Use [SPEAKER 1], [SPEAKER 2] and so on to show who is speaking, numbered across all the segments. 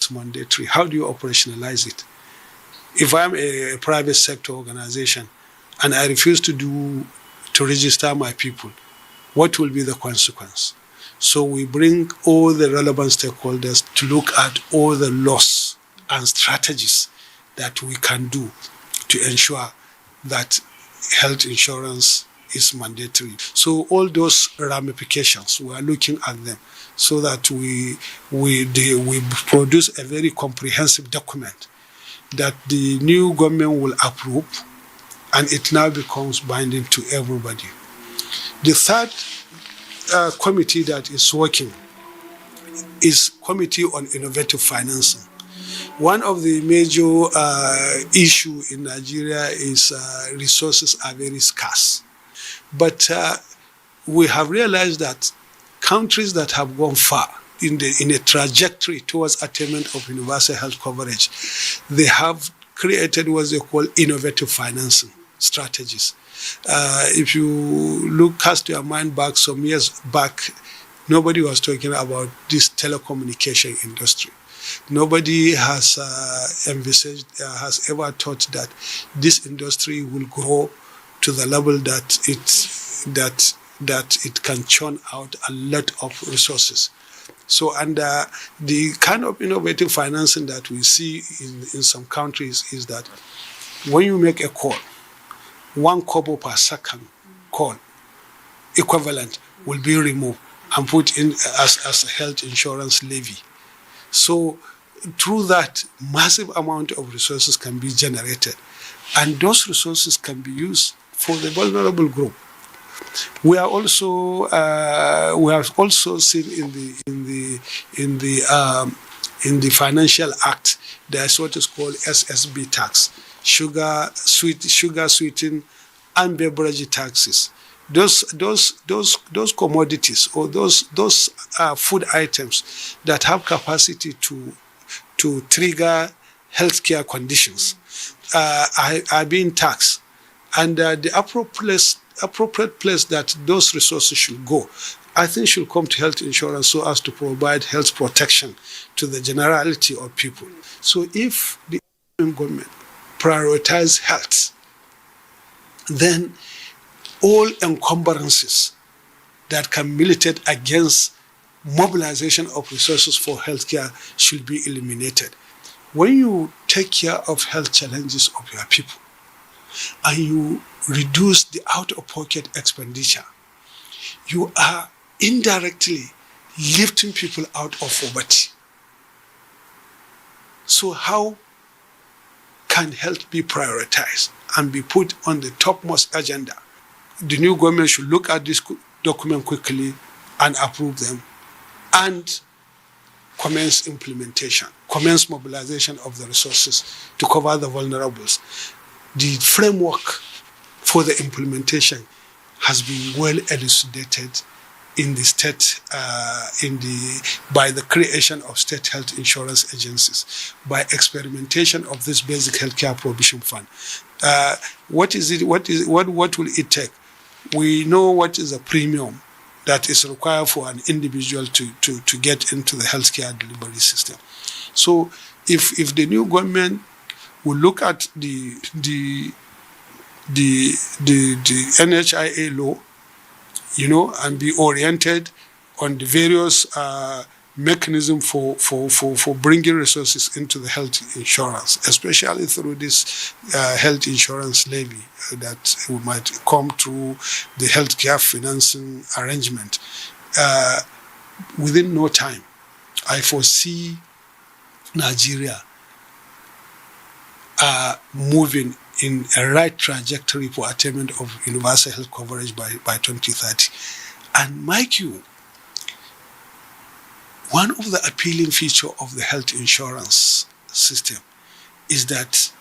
[SPEAKER 1] it's mandatory, how do you operationalize it? If I'm a private sector organization and I refuse to register my people, what will be the consequence? So we bring all the relevant stakeholders to look at all the laws and strategies that we can do to ensure that health insurance is mandatory. So all those ramifications, we are looking at them so that we produce a very comprehensive document that the new government will approve, and it now becomes binding to everybody. The third committee that is working is Committee on Innovative Financing. One of the major issues in Nigeria is resources are very scarce. But we have realized that countries that have gone far in a trajectory towards attainment of universal health coverage, they have created what they call innovative financing strategies. If you cast your mind back some years back, nobody was talking about this telecommunication industry. Nobody has envisaged, has ever thought that this industry will grow to the level that it can churn out a lot of resources. So, and the kind of innovative financing that we see in some countries is that when you make a call, 1 kobo per second call equivalent will be removed and put in as a health insurance levy. So through that, massive amount of resources can be generated, and those resources can be used for the vulnerable group. We have also seen in the Financial Act there's what is called SSB tax, sugar, sweetened, and beverage taxes. Those commodities or those food items that have capacity to trigger healthcare conditions are being taxed, and the appropriate place that those resources should go, I think, should come to health insurance so as to provide health protection to the generality of people. So if the government prioritizes health, then all encumbrances that can militate against mobilization of resources for healthcare should be eliminated. When you take care of health challenges of your people and you reduce the out-of-pocket expenditure, you are indirectly lifting people out of poverty. So how can health be prioritized and be put on the topmost agenda? The new government should look at this document quickly and approve them and commence implementation, commence mobilization of the resources to cover the vulnerables. The framework for the implementation has been well elucidated in the state, by the creation of state health insurance agencies, by experimentation of this basic healthcare provision fund. What will it take? We know what is a premium that is required for an individual to get into the healthcare delivery system. So if the new government will look at the NHIA law, and be oriented on the various mechanisms for bringing resources into the health insurance, especially through this health insurance levy that might come through the healthcare financing arrangement. Within no time, I foresee Nigeria moving in a right trajectory for attainment of universal health coverage by 2030. And mind you, one of the appealing features of the health insurance system is that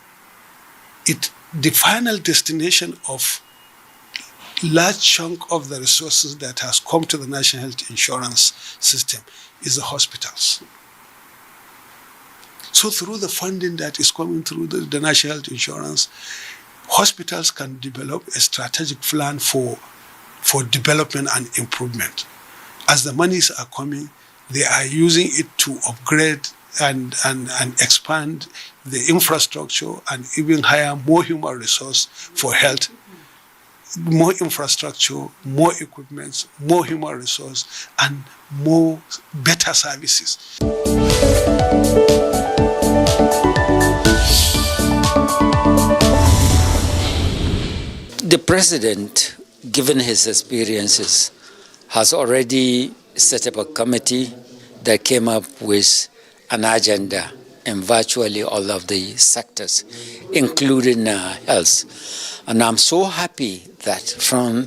[SPEAKER 1] the final destination of large chunk of the resources that has come to the national health insurance system is the hospitals. So through the funding that is coming through the national health insurance, hospitals can develop a strategic plan for development and improvement. As the monies are coming, they are using it to upgrade and expand the infrastructure and even hire more human resource for health, more infrastructure, more equipment, more human resource, and more better services.
[SPEAKER 2] The president, given his experiences, has already set up a committee that came up with an agenda in virtually all of the sectors, including health. And I'm so happy that from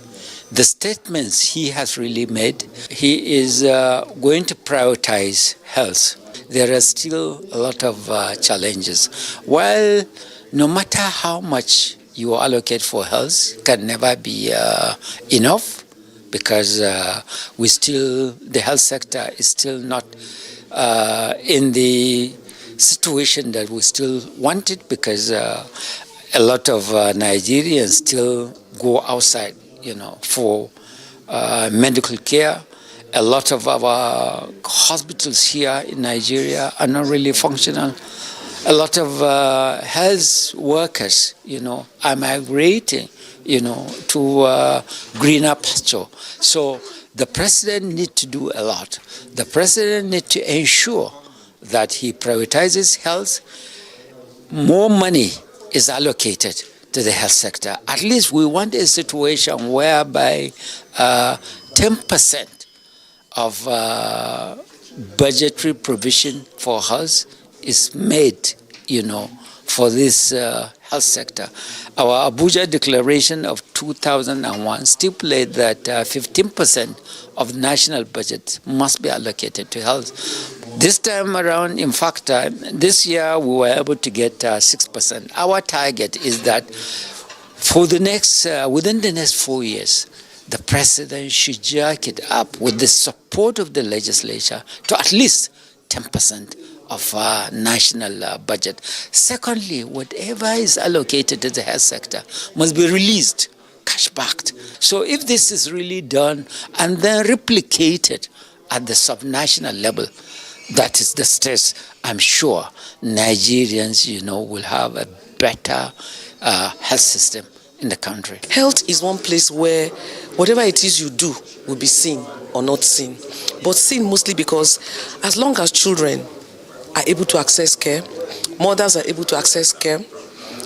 [SPEAKER 2] the statements he has really made, he is going to prioritize health. There are still a lot of challenges. While no matter how much you allocate for health, can never be enough, because the health sector is still not in the situation that we still want it, because a lot of Nigerians still go outside, for medical care. A lot of our hospitals here in Nigeria are not really functional. A lot of health workers, are migrating, to greener pasture. So the president needs to do a lot. The president needs to ensure that he prioritizes health. More money is allocated to the health sector. At least we want a situation whereby 10% of budgetary provision for health is made, for this health sector. Our Abuja Declaration of 2001 stipulates that 15% of the national budget must be allocated to health. This time around, in fact, this year we were able to get 6%. Our target is that for the next, within the next 4 years, the president should jack it up with the support of the legislature to at least 10% of our national budget. Secondly, whatever is allocated to the health sector must be released, cash-backed. So if this is really done and then replicated at the subnational level, that is the stress, I'm sure Nigerians, will have a better health system in the country.
[SPEAKER 3] Health is one place where whatever it is you do will be seen or not seen. But seen mostly because as long as children are able to access care, mothers are able to access care,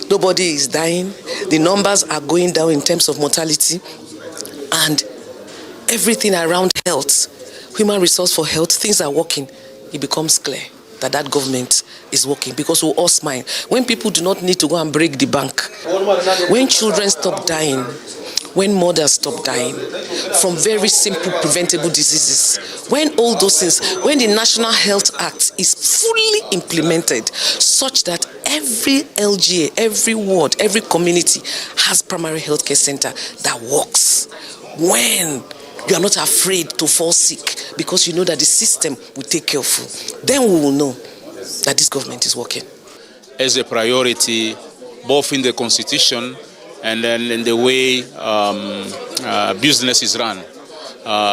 [SPEAKER 3] nobody is dying, the numbers are going down in terms of mortality, and everything around health, human resource for health, things are working, it becomes clear that government is working, because we all smile. When people do not need to go and break the bank, when children stop dying, when mothers stop dying from very simple preventable diseases, when all those things, when the National Health Act is fully implemented such that every LGA, every ward, every community has primary health care center that works, when you are not afraid to fall sick because you know that the system will take care of you, then we will know that this government is working.
[SPEAKER 4] As a priority, both in the constitution and then in the way business is run.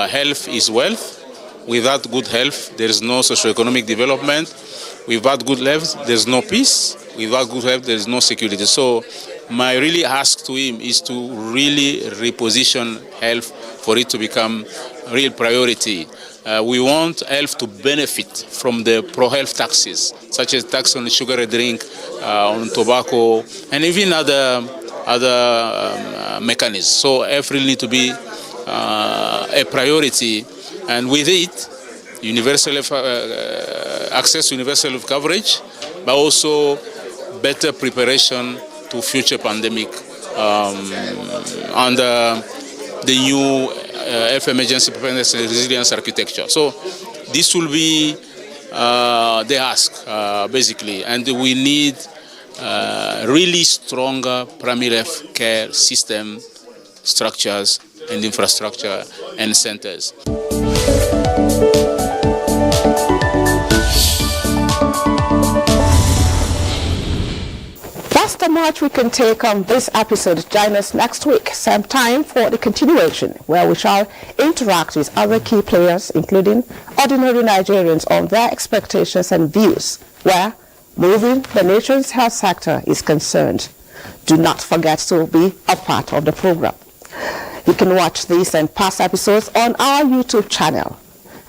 [SPEAKER 4] Health is wealth. Without good health, there is no socio-economic development. Without good health, there is no peace. Without good health, there is no security. So my really ask to him is to really reposition health for it to become a real priority. We want health to benefit from the pro-health taxes, such as tax on sugar drink, on tobacco, and even other mechanisms. So health really need to be a priority, and with it, universal access to universal health coverage, but also better preparation to future pandemic under the new health emergency preparedness and resilience architecture. So this will be the ask, basically, and we need really stronger primary health care system structures and infrastructure and centers.
[SPEAKER 5] Pastor much we can take on this episode. Join us next week, same time, for the continuation, where we shall interact with other key players, including ordinary Nigerians, on their expectations and views, where moving the nation's health sector is concerned. Do not forget to be a part of the program. You can watch these and past episodes on our YouTube channel.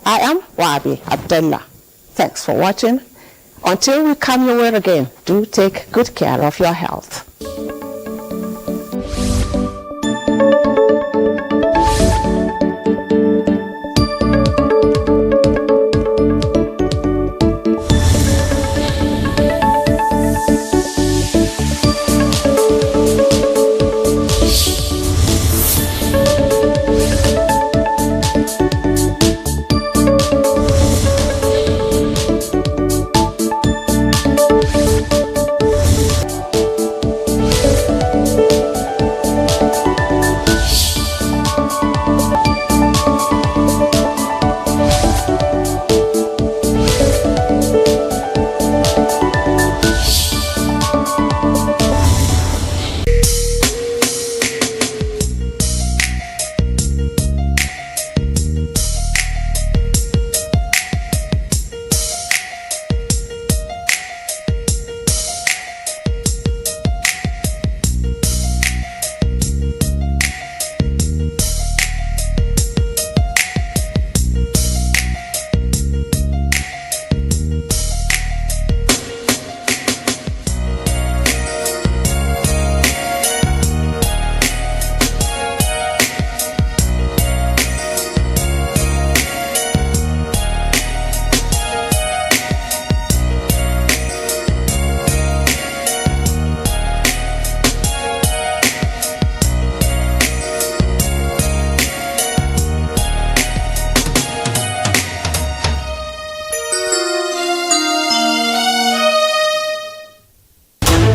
[SPEAKER 5] I am Wabi Abdullah. Thanks for watching. Until we come your way again, do take good care of your health.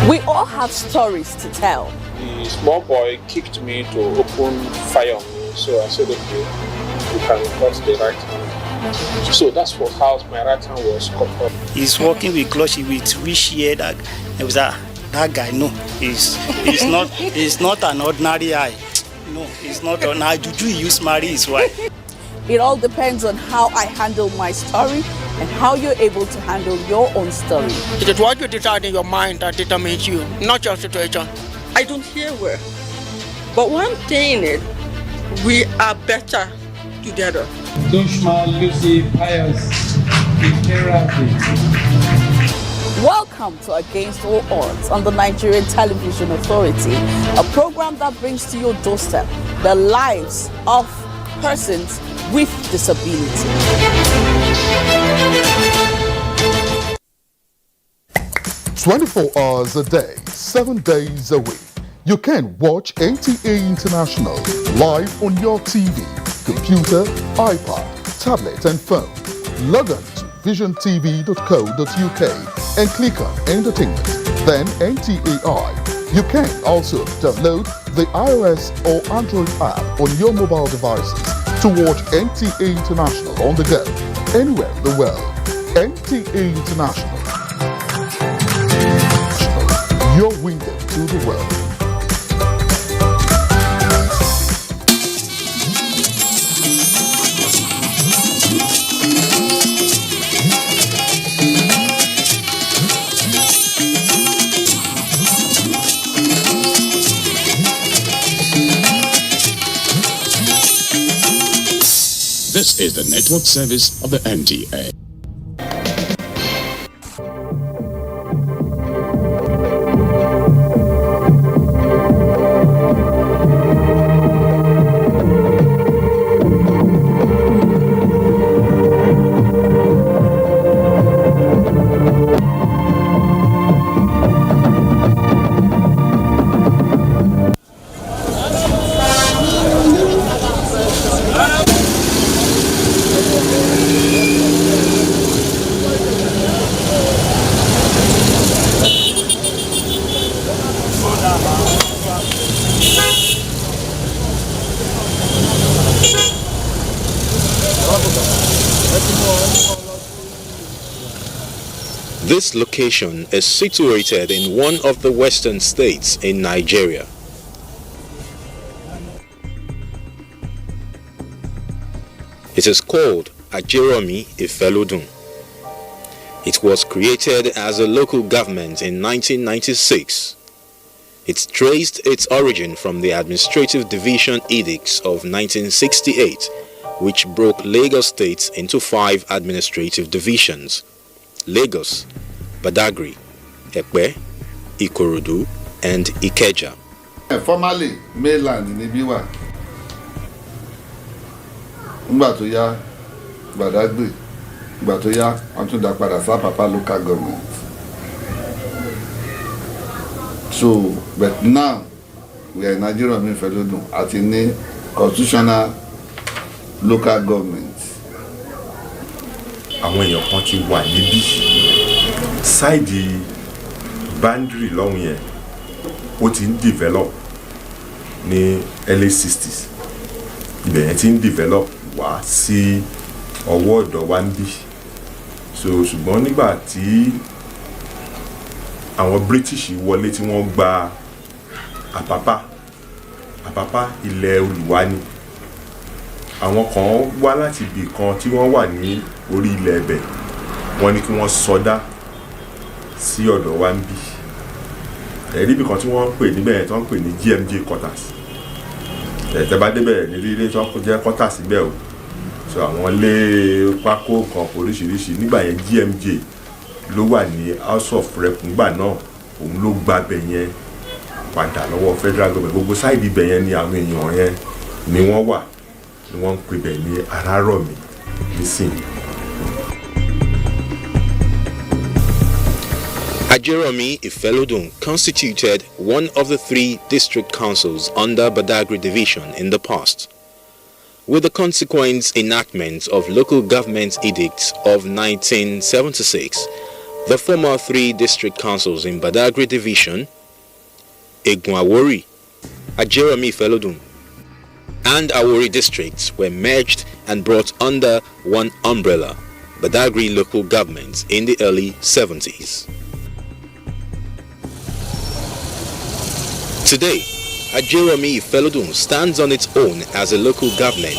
[SPEAKER 6] We all have stories to tell.
[SPEAKER 7] The small boy kicked me to open fire on me, so I said, okay, you can cut the right hand. So that's for how my right hand was cut off.
[SPEAKER 8] He's working with clutch with which year that it was that guy. No, he's not an ordinary eye. No, he's not an eye. Juju he used marry his wife.
[SPEAKER 6] It all depends on how I handle my story and how you're able to handle your own story.
[SPEAKER 9] It is what you decide in your mind that determines you, not your situation.
[SPEAKER 10] I don't hear well, but one thing is, we are better together.
[SPEAKER 11] Dushma Lucy Pius,
[SPEAKER 6] Welcome to Against All Odds on the Nigerian Television Authority, a program that brings to your doorstep the lives of persons with disability.
[SPEAKER 12] 24 hours a day, 7 days a week. You can watch NTA International live on your TV, computer, iPad, tablet and phone. Log on to visiontv.co.uk and click on Entertainment, then NTAI. You can also download the iOS or Android app on your mobile devices to watch NTA International on the go, anywhere in the world. NTA International, your window to the world.
[SPEAKER 13] This is the network service of the NTA.
[SPEAKER 14] This location is situated in one of the western states in Nigeria. It is called Ajeromi Ifelodun. It was created as a local government in 1996. It traced its origin from the Administrative Division Edicts of 1968, which broke Lagos State into 5 administrative divisions: Lagos, Badagry, Ekpe, Ikorodu, and Ikeja.
[SPEAKER 15] Formerly, mainland in Ibiwa. Nígbà tó yá, Badagry. Nígbà tó yá, wọ́n tún dá padà sí Apapa local government. So, but now we are in Nigerian Ifelodun at a constitutional local government.
[SPEAKER 16] Àwọn èèyàn kan ti wà níbí ṣáìdì boundary lọ́hùn yẹn ó ti ń develop ní early 60s ibẹ̀ yẹn ti ń develop wá sí ọwọ́ ọ̀dọ̀ wa ń bí so ṣùgbọ́n nígbà tí àwọn British wọlé tí wọ́n gba Apapa ilẹ̀ Olùwà ni àwọn kan wá láti ibì kan tí wọ́n wà ní orí ilẹ̀ ẹ̀bẹ̀ wọ́n ní kí wọ́n sọdá sí ọ̀dọ̀ wa ń bí ẹ̀rí ibì kan tí wọ́n pè níbẹ̀ yẹn tí wọ́n pè ní GMJ quarters tẹ́ bá débẹ̀ ní ilé tí wọ́n jẹ́ quarters síbẹ̀ o so àwọn lé pákó kan oríṣiríṣi nígbà yẹn GMJ ló wà ní House of Rep nígbà náà òun ló gbàbẹ̀ yẹn padà lọ́wọ́ federal government gbogbo sáìdì ibẹ̀ yẹn ni àwọn èèyàn yẹn ni wọ́n wà ni wọ́n ń pè bẹ̀ ní Arárọ̀mí nísìnyí.
[SPEAKER 14] Ajeromi Ifelodun constituted one of the 3 district councils under Badagry division in the past. With the consequent enactment of local government edicts of 1976, the former 3 district councils in Badagry division, Egunawori, Ajeromi Ifelodun, and Awori districts were merged and brought under one umbrella, Badagry local government, in the early 70s. Today, Ajeromi Ifelodun stands on its own as a local government.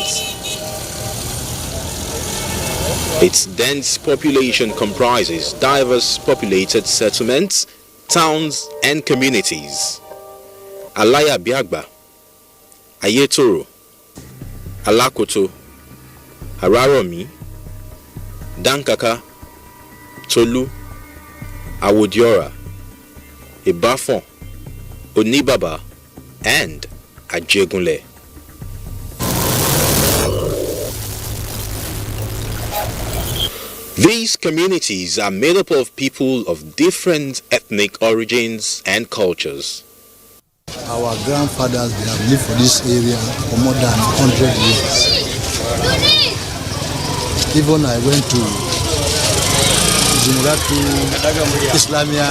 [SPEAKER 14] Its dense population comprises diverse populated settlements, towns, and communities. Alaya Biagba, Ayetoro, Alakoto, Araromi, Dankaka, Tolu, Awodiora, Ibafon, Onibaba, and Ajegunle. These communities are made up of people of different ethnic origins and cultures.
[SPEAKER 17] Our grandfathers, they have lived for this area for more than 100 years. Even I went to Jumuratu Islamia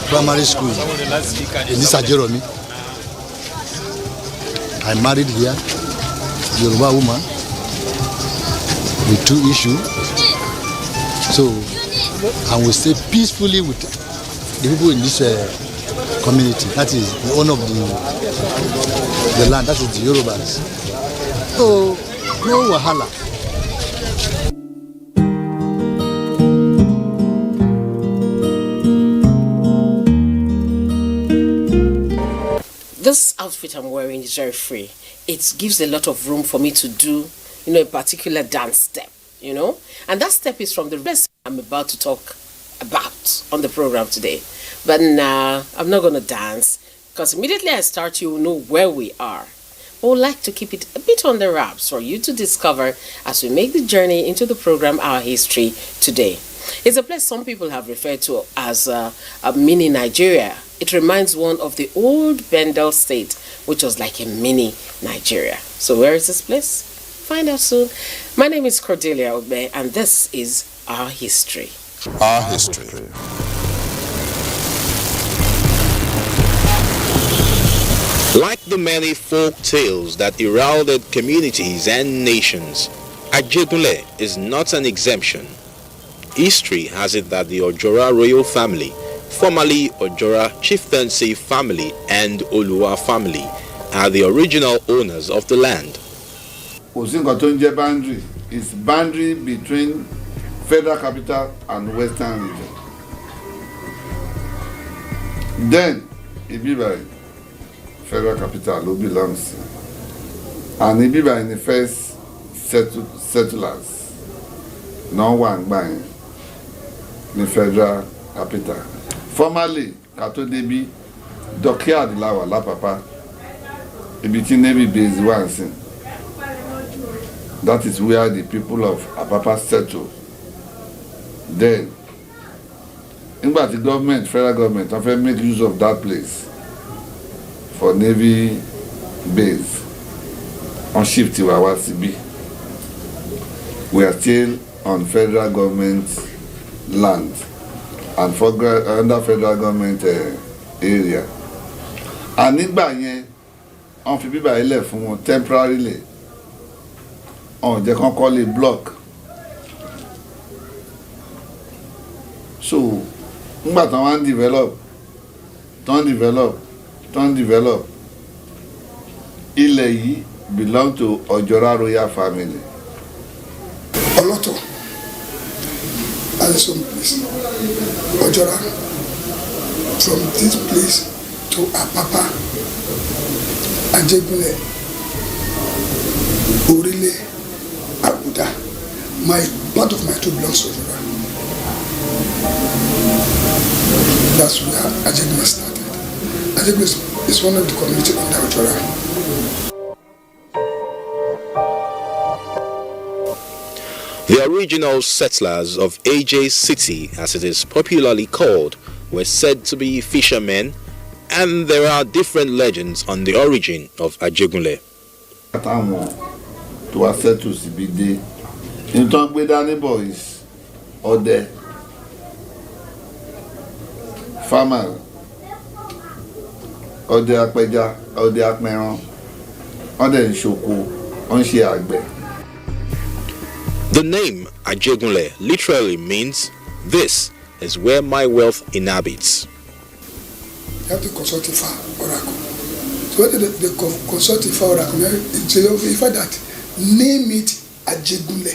[SPEAKER 17] Primary School in this Ajeromi. I married here, Yoruba woman, with 2 issues. So, and we stay peacefully with the people in this community. That is the owner of the land, that is the Yorubas. So, no wahala.
[SPEAKER 3] This outfit I'm wearing is very free. It gives a lot of room for me to do, a particular dance step, And that step is from the rest I'm about to talk about on the program today. But now, I'm not going to dance, because immediately I start, you will know where we are. But we'd like to keep it a bit on the wraps for you to discover as we make the journey into the program Our History today. It's a place some people have referred to as a mini Nigeria. It reminds one of the old Bendel state, which was like a mini Nigeria. So where is this place? Find out soon. My name is Cordelia Obe, and this is Our History.
[SPEAKER 12] Our History.
[SPEAKER 14] Like the many folk tales that heralded communities and nations, Ajegunle is not an exemption. History has it that the Ojora royal family, formerly Ojora chieftaincy family and Oluwa family, are the original owners of the land.
[SPEAKER 15] Osingotonje boundary is boundary between Federal Capital and Western region. Then Ibiba Federal Capital who belongs, and Ibiba in the first settlers, no one buying the Federal Capital. Formerly, Kato Debi, Dockyard Lawa La Papa, Ibiti Navy base once. That is where the people of Apapa settled. Then, in the government, federal government, have make use of that place for Navy base on shift to our CB. We are still on federal government land and for under federal government area. And in Banye, on fi biba ilẹ̀ fún wọn temporarily. On they can call it block. So, but I want develop. Ilẹ̀ yìí belong to Ojora royal family.
[SPEAKER 18] Oloto, as some place, Ojora, from this place to Apapa, Ajegunle, Orile, Abuja. Part of my two belongs to Ojora. That's where Ajegunle started. Ajegunle is one of the community under Ojora.
[SPEAKER 14] The original settlers of AJ City, as it is popularly called, were said to be fishermen, and there are different legends on the origin of Ajegunle.
[SPEAKER 15] To access to CBD, in talk with any boys or the farmer or the akpeja or the akmeron or the nshoku on she agbe.
[SPEAKER 14] The name Ajegunle literally means, "This is where my wealth inhabits."
[SPEAKER 18] You have to consult the oracle. So when they consult the oracle, it's the that name it Ajegunle.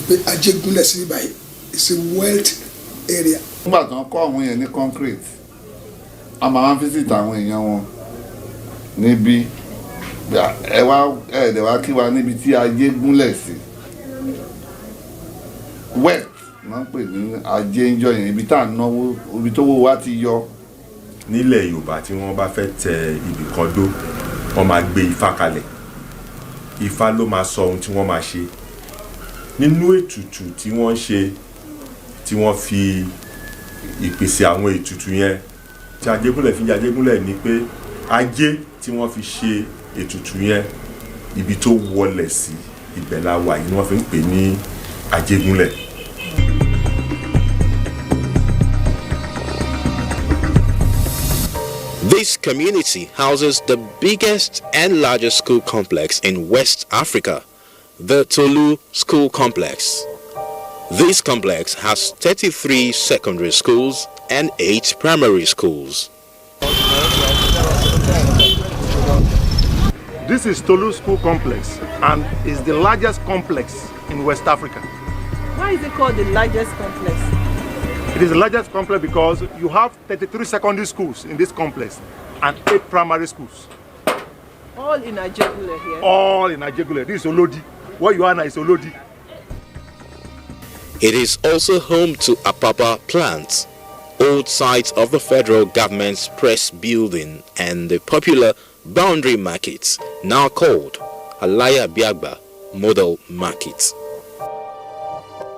[SPEAKER 18] But Ajegunle is a wealth area.
[SPEAKER 15] But don't call me any concrete. I'm a visit àwọn èèyàn wọn níbí. Ẹ wá kí wa níbi tí ajé gúnlẹ̀ sí. West náà ń pè ní ajé ń jọ yẹn ibi tá à ń náwó ibi tó wó wá ti yọ.
[SPEAKER 16] Nílẹ̀ Yorùbá tí wọ́n bá fẹ́ tẹ ibì kan dó, wọ́n máa gbé ifá kalẹ̀. Ifá ló máa sọ ohun tí wọ́n máa ṣe. Nínú ètùtù tí wọ́n ṣe, tí wọ́n fi ìpèsè àwọn ètùtù yẹn, tí Ajégúnlẹ̀ fi jẹ́ Ajégúnlẹ̀ ni pé ajé tí wọ́n fi ṣe ètùtù yẹn ibi tó wọlẹ̀ sí ibẹ̀ la wà yìí ni wọ́n fi ń pè ní Ajégúnlẹ̀.
[SPEAKER 14] This community houses the biggest and largest school complex in West Africa, the Tolu School Complex. This complex has 33 secondary schools and 8 primary schools.
[SPEAKER 19] This is Tolu School Complex and is the largest complex in West Africa.
[SPEAKER 6] Why is it called the largest complex?
[SPEAKER 19] It is the largest complex because you have 33 secondary schools in this complex and 8 primary schools.
[SPEAKER 6] All in Ajegunle here?
[SPEAKER 19] All in Ajegunle. This is Olodi. What you are now is Olodi.
[SPEAKER 14] It is also home to Apapa plants, old sites of the federal government's press building, and the popular boundary markets, now called Alaya Biagba Model Market.